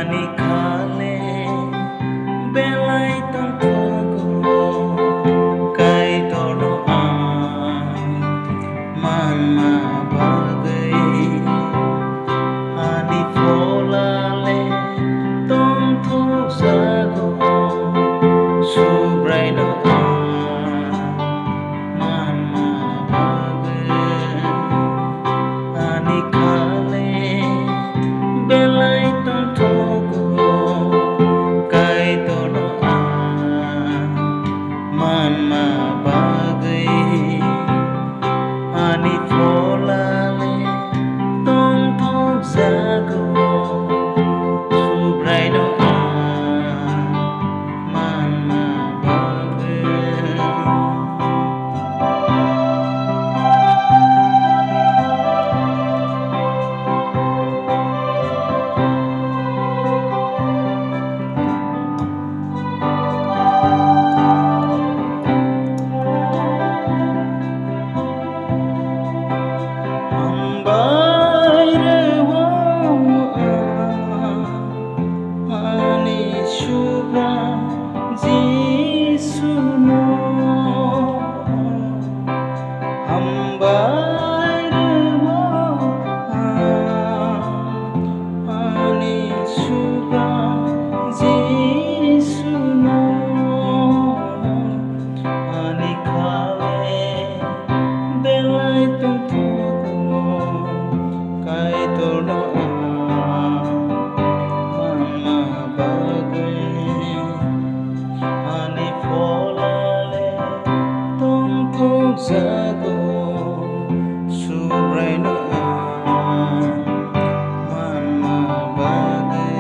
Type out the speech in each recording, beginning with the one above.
Ani khale belai tongthokgo Kaitor manma bagwi Ani Phola tongthokjakgo subraino manma bagwi Ani khale belai tongthokgo Kaitor manma bagwi Ani Phola tongthokjakgo subraino manma bagwi belai tongthokgo Kaitor manma bagwi Ani Phola tongthokjakgo subraino manma bagwi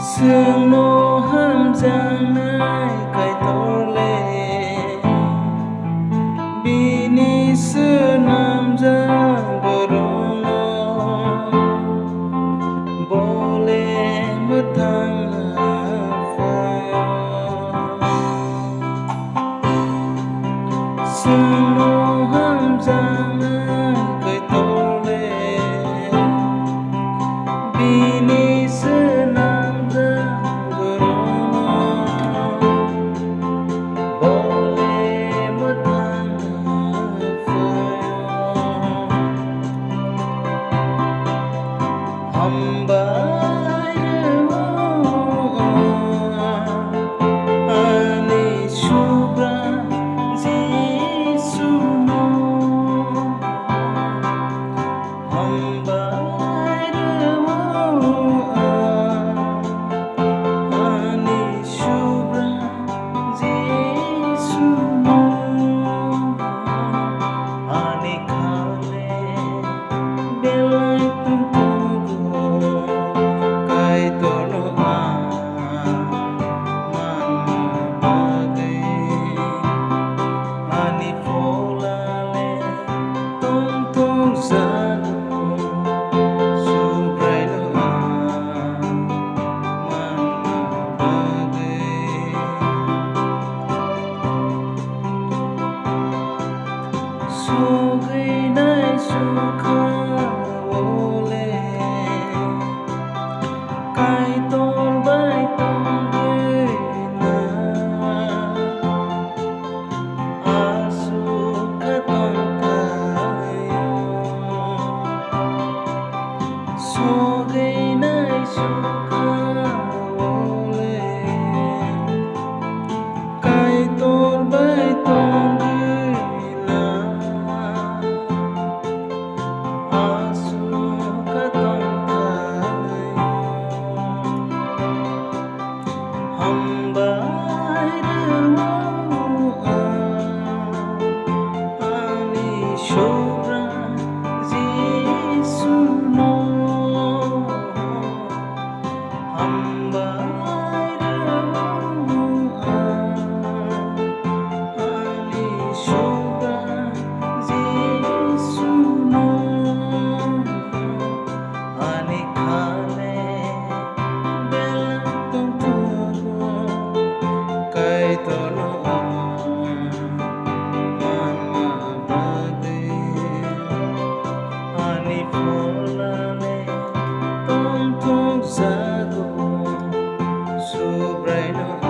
Seno hamjanai Kaitor bini senamjang berono boleh metang Seno hamjanai Kaitor bini senamjang Soginai suka wole Kaitor bai tonggena asu katongkayo Soginai suka wole Kaitor bai tonggena right now